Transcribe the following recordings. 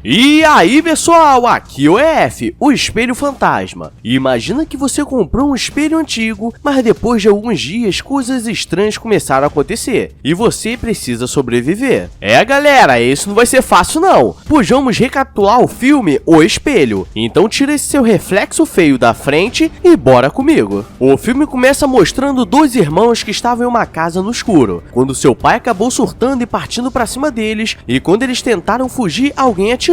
E aí pessoal, aqui é o EF, o espelho fantasma. Imagina que você comprou um espelho antigo, mas depois de alguns dias coisas estranhas começaram a acontecer e você precisa sobreviver. Galera, isso não vai ser fácil não, pois vamos recapitular o filme O Espelho. Então tira esse seu reflexo feio da frente e bora comigo. O filme começa mostrando dois irmãos que estavam em uma casa no escuro, quando seu pai acabou surtando e partindo pra cima deles, e quando eles tentaram fugir, alguém atirou.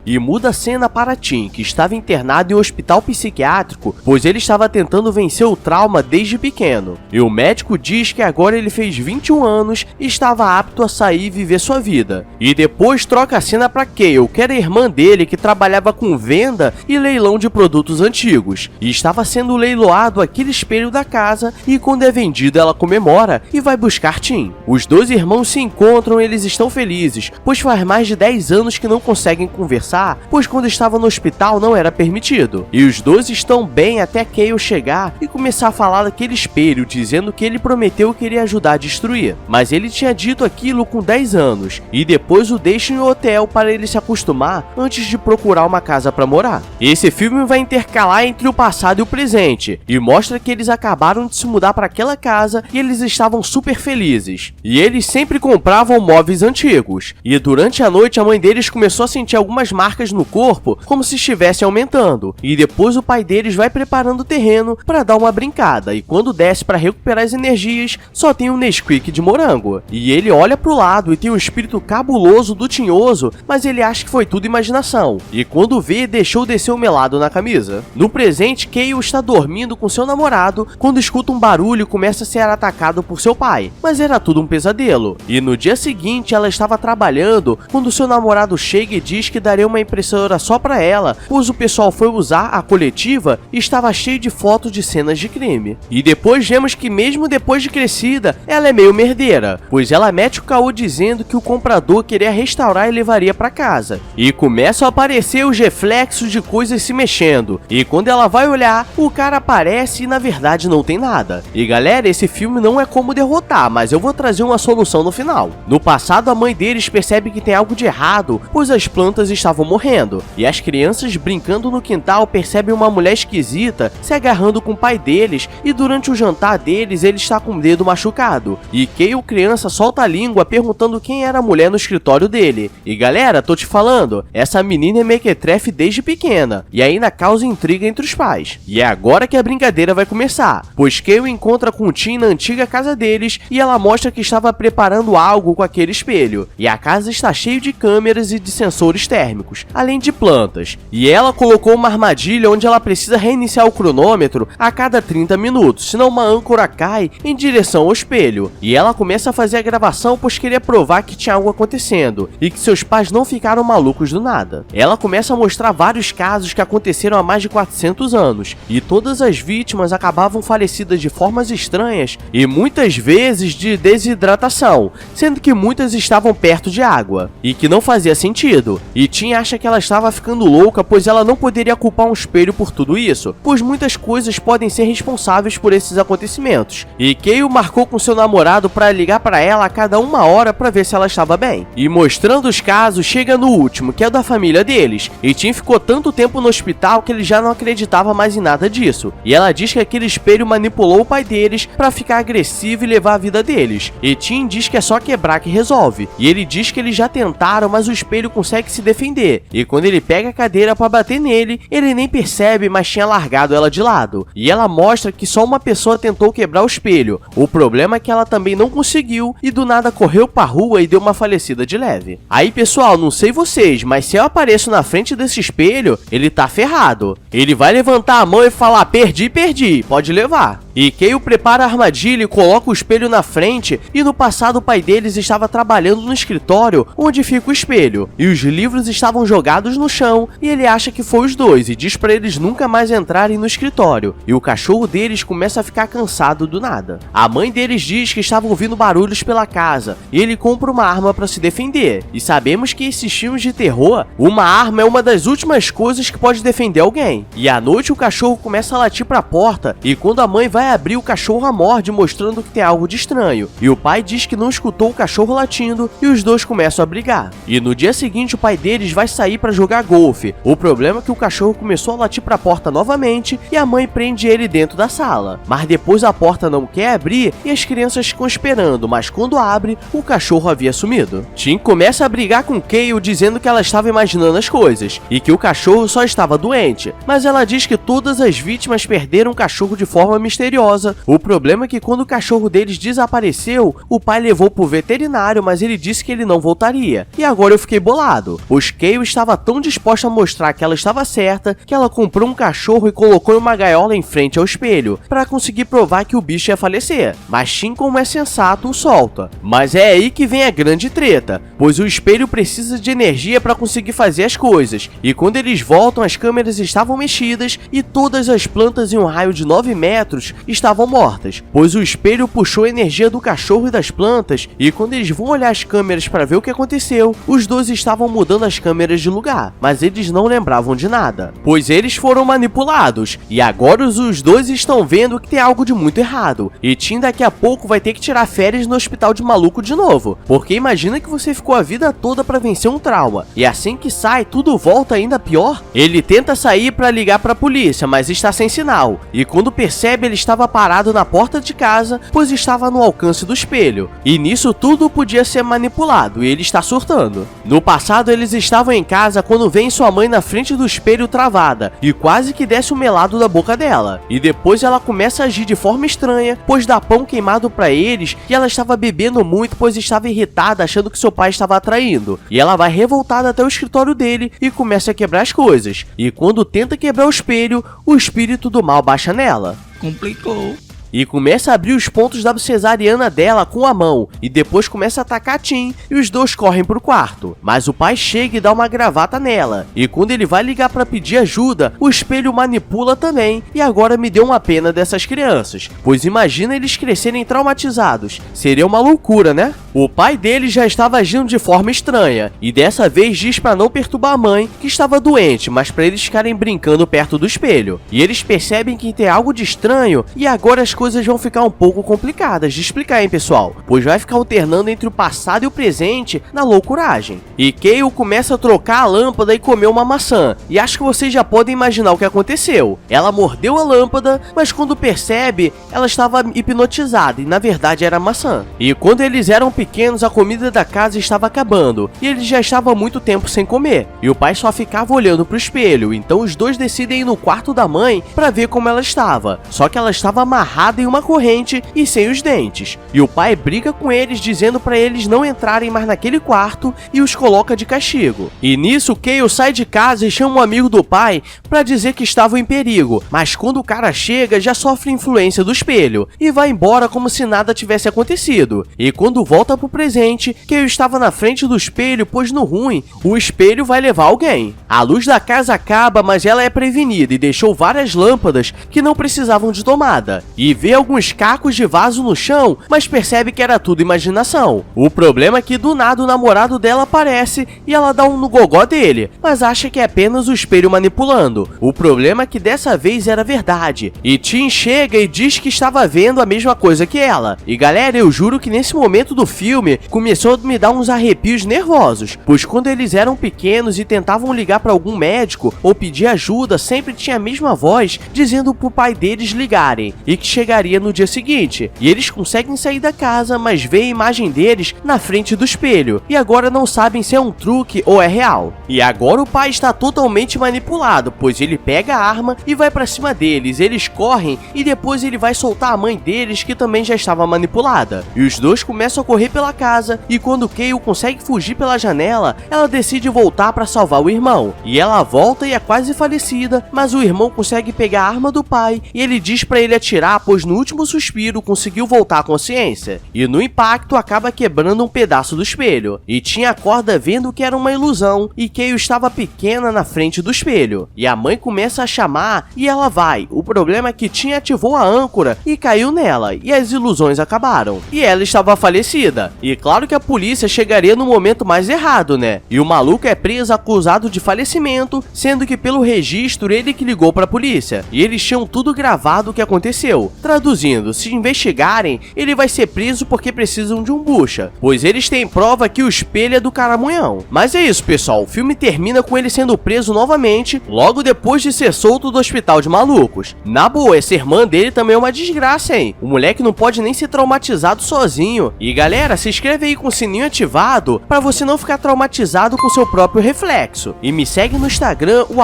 E muda a cena para Tim, que estava internado em um hospital psiquiátrico, pois ele estava tentando vencer o trauma desde pequeno. E o médico diz que agora ele fez 21 anos e estava apto a sair e viver sua vida. E depois troca a cena para Kale, que era a irmã dele que trabalhava com venda e leilão de produtos antigos. E estava sendo leiloado aquele espelho da casa, e quando é vendido ela comemora e vai buscar Tim. Os dois irmãos se encontram e eles estão felizes, pois faz mais de 10 anos que não conseguem conversar, pois quando estava no hospital não era permitido. E os dois estão bem até Kale chegar e começar a falar daquele espelho, dizendo que ele prometeu que iria ajudar a destruir. Mas ele tinha dito aquilo com 10 anos, e depois o deixa em um hotel para ele se acostumar antes de procurar uma casa para morar. Esse filme vai intercalar entre o passado e o presente, e mostra que eles acabaram de se mudar para aquela casa e eles estavam super felizes. E eles sempre compravam móveis antigos, e durante a noite a mãe deles começou a sentir algumas marcas no corpo, como se estivesse aumentando, e depois o pai deles vai preparando o terreno para dar uma brincada, e quando desce para recuperar as energias, só tem um Nesquik de morango. E ele olha pro lado e tem um espírito cabuloso do Tinhoso, mas ele acha que foi tudo imaginação, e quando vê, deixou descer o melado na camisa. No presente, Kale está dormindo com seu namorado quando escuta um barulho e começa a ser atacado por seu pai, mas era tudo um pesadelo. E no dia seguinte ela estava trabalhando quando seu namorado chega e diz que daria uma impressora só para ela, pois o pessoal foi usar a coletiva e estava cheio de fotos de cenas de crime. E depois vemos que mesmo depois de crescida, ela é meio merdeira, pois ela mete o caô dizendo que o comprador queria restaurar e levaria para casa. E começam a aparecer os reflexos de coisas se mexendo, e quando ela vai olhar, o cara aparece e na verdade não tem nada. E galera, esse filme não é como derrotar, mas eu vou trazer uma solução no final. No passado, a mãe deles percebe que tem algo de errado, pois as plantas estavam morrendo, e as crianças brincando no quintal percebem uma mulher esquisita se agarrando com o pai deles, e durante o jantar deles ele está com o dedo machucado. E Kale, criança, solta a língua perguntando quem era a mulher no escritório dele. E galera, tô te falando, essa menina é mequetrefe desde pequena, e ainda causa intriga entre os pais. E é agora que a brincadeira vai começar, pois Kale encontra com o Tim na antiga casa deles, e ela mostra que estava preparando algo com aquele espelho. E a casa está cheia de câmeras e de sensores térmicos, além de plantas. E ela colocou uma armadilha onde ela precisa reiniciar o cronômetro a cada 30 minutos, senão uma âncora cai em direção ao espelho. E ela começa a fazer a gravação pois queria provar que tinha algo acontecendo, e que seus pais não ficaram malucos do nada. Ela começa a mostrar vários casos que aconteceram há mais de 400 anos, e todas as vítimas acabavam falecidas de formas estranhas, e muitas vezes de desidratação, sendo que muitas estavam perto de água, e que não fazia sentido. E Tim acha que ela estava ficando louca, pois ela não poderia culpar um espelho por tudo isso, pois muitas coisas podem ser responsáveis por esses acontecimentos. E Kale marcou com seu namorado para ligar para ela a cada 1 hora para ver se ela estava bem. E mostrando os casos, chega no último, que é o da família deles, e Tim ficou tanto tempo no hospital que ele já não acreditava mais em nada disso. E ela diz que aquele espelho manipulou o pai deles para ficar agressivo e levar a vida deles. E Tim diz que é só quebrar que resolve. E ele diz que eles já tentaram, mas o espelho consegue se defender. E quando ele pega a cadeira para bater nele, ele nem percebe, mas tinha largado ela de lado. E ela mostra que só uma pessoa tentou quebrar o espelho. O problema é que ela também não conseguiu e do nada correu pra rua e deu uma falecida de leve. Aí pessoal, não sei vocês, mas se eu apareço na frente desse espelho, ele tá ferrado. Ele vai levantar a mão e falar: perdi, pode levar. E Kale prepara a armadilha e coloca o espelho na frente, e no passado o pai deles estava trabalhando no escritório onde fica o espelho, e os livros estavam jogados no chão, e ele acha que foi os dois e diz para eles nunca mais entrarem no escritório, e o cachorro deles começa a ficar cansado do nada. A mãe deles diz que estava ouvindo barulhos pela casa, e ele compra uma arma para se defender, e sabemos que esses filmes de terror, uma arma é uma das últimas coisas que pode defender alguém. E à noite o cachorro começa a latir para a porta, e quando a mãe vai vai abrir, o cachorro a morde, mostrando que tem algo de estranho. E o pai diz que não escutou o cachorro latindo e os dois começam a brigar. E no dia seguinte o pai deles vai sair para jogar golfe. O problema é que o cachorro começou a latir para a porta novamente e a mãe prende ele dentro da sala. Mas depois a porta não quer abrir e as crianças ficam esperando, mas quando abre, o cachorro havia sumido. Tim começa a brigar com Kale dizendo que ela estava imaginando as coisas e que o cachorro só estava doente, mas ela diz que todas as vítimas perderam o cachorro de forma misteriosa. O problema é que quando o cachorro deles desapareceu, o pai levou pro veterinário, mas ele disse que ele não voltaria. E agora eu fiquei bolado, pois Kale estava tão disposta a mostrar que ela estava certa que ela comprou um cachorro e colocou em uma gaiola em frente ao espelho para conseguir provar que o bicho ia falecer. Mas Tim, como é sensato, o solta. Mas é aí que vem a grande treta, pois o espelho precisa de energia para conseguir fazer as coisas. E quando eles voltam, as câmeras estavam mexidas e todas as plantas em um raio de 9 metros estavam mortas, pois o espelho puxou a energia do cachorro e das plantas. E quando eles vão olhar as câmeras para ver o que aconteceu, os dois estavam mudando as câmeras de lugar, mas eles não lembravam de nada, pois eles foram manipulados. E agora os dois estão vendo que tem algo de muito errado. E Tim daqui a pouco vai ter que tirar férias no hospital de maluco de novo, porque imagina que você ficou a vida toda para vencer um trauma, e assim que sai, tudo volta ainda pior. Ele tenta sair para ligar para a polícia, mas está sem sinal, e quando percebe, ele estava parado na porta de casa, pois estava no alcance do espelho, e nisso tudo podia ser manipulado, e ele está surtando. No passado, eles estavam em casa quando vem sua mãe na frente do espelho travada, e quase que desce o melado da boca dela, e depois ela começa a agir de forma estranha, pois dá pão queimado para eles, e ela estava bebendo muito, pois estava irritada, achando que seu pai estava atraindo, e ela vai revoltada até o escritório dele e começa a quebrar as coisas, e quando tenta quebrar o espelho, o espírito do mal baixa nela. Complicou. E começa a abrir os pontos da cesariana dela com a mão, e depois começa a atacar Tim, e os dois correm pro quarto. Mas o pai chega e dá uma gravata nela, e quando ele vai ligar para pedir ajuda, o espelho manipula também, e agora me deu uma pena dessas crianças, pois imagina eles crescerem traumatizados, seria uma loucura, né? O pai deles já estava agindo de forma estranha, e dessa vez diz para não perturbar a mãe, que estava doente, mas para eles ficarem brincando perto do espelho. E eles percebem que tem algo de estranho, e agora as coisas vão ficar um pouco complicadas de explicar, hein, pessoal? Pois vai ficar alternando entre o passado e o presente na loucuragem. E Kale começa a trocar a lâmpada e comer uma maçã. E acho que vocês já podem imaginar o que aconteceu. Ela mordeu a lâmpada, mas quando percebe, ela estava hipnotizada e na verdade era maçã. E quando eles eram pequenos, a comida da casa estava acabando e eles já estavam há muito tempo sem comer. E o pai só ficava olhando pro espelho, então os dois decidem ir no quarto da mãe para ver como ela estava. Só que ela estava amarrada em uma corrente e sem os dentes. E o pai briga com eles, dizendo para eles não entrarem mais naquele quarto e os coloca de castigo. E nisso, Kale sai de casa e chama um amigo do pai para dizer que estavam em perigo, mas quando o cara chega, já sofre influência do espelho e vai embora como se nada tivesse acontecido. E quando volta pro presente, Kale estava na frente do espelho, pois no ruim, o espelho vai levar alguém. A luz da casa acaba, mas ela é prevenida e deixou várias lâmpadas que não precisavam de tomada. E vê alguns cacos de vaso no chão, mas percebe que era tudo imaginação. O problema é que do nada o namorado dela aparece e ela dá um no gogó dele, mas acha que é apenas o espelho manipulando. O problema é que dessa vez era verdade. E Tim chega e diz que estava vendo a mesma coisa que ela. E galera, eu juro que nesse momento do filme começou a me dar uns arrepios nervosos, pois quando eles eram pequenos e tentavam ligar para algum médico ou pedir ajuda, sempre tinha a mesma voz dizendo pro pai deles ligarem e que chegaria no dia seguinte. E eles conseguem sair da casa, mas veem a imagem deles na frente do espelho e agora não sabem se é um truque ou é real. E agora o pai está totalmente manipulado, pois ele pega a arma e vai pra cima deles. Eles correm e depois ele vai soltar a mãe deles, que também já estava manipulada. E os dois começam a correr pela casa e quando Kale consegue fugir pela janela, ela decide voltar para salvar o irmão. E ela volta e é quase falecida, mas o irmão consegue pegar a arma do pai e ele diz para ele atirar, pois no último suspiro conseguiu voltar à consciência. E no impacto acaba quebrando um pedaço do espelho. E Tim acorda vendo que era uma ilusão e Kale estava pequena na frente do espelho. E a mãe começa a chamar e ela vai. O problema é que Tim ativou a âncora e caiu nela e as ilusões acabaram. E ela estava falecida. vida. E claro que a polícia chegaria no momento mais errado, né? E o maluco é preso acusado de falecimento, sendo que pelo registro ele que ligou pra polícia. E eles tinham tudo gravado o que aconteceu. Traduzindo, se investigarem, ele vai ser preso porque precisam de um bucha, pois eles têm prova que o espelho é do Caramunhão. Mas é isso, pessoal, o filme termina com ele sendo preso novamente, logo depois de ser solto do hospital de malucos. Na boa, essa irmã dele também é uma desgraça, hein? O moleque não pode nem ser traumatizado sozinho. E galera, se inscreve aí com o sininho ativado pra você não ficar traumatizado com seu próprio reflexo. E me segue no Instagram, o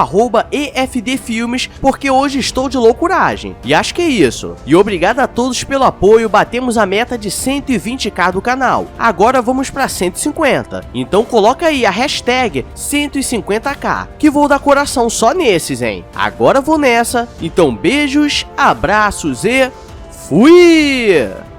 @EFDFilmes, porque hoje estou de loucuragem. E acho que é isso. E obrigado a todos pelo apoio, batemos a meta de 120k do canal. Agora vamos pra 150. Então coloca aí a hashtag 150k, que vou dar coração só nesses, hein? Agora vou nessa. Então beijos, abraços e fui!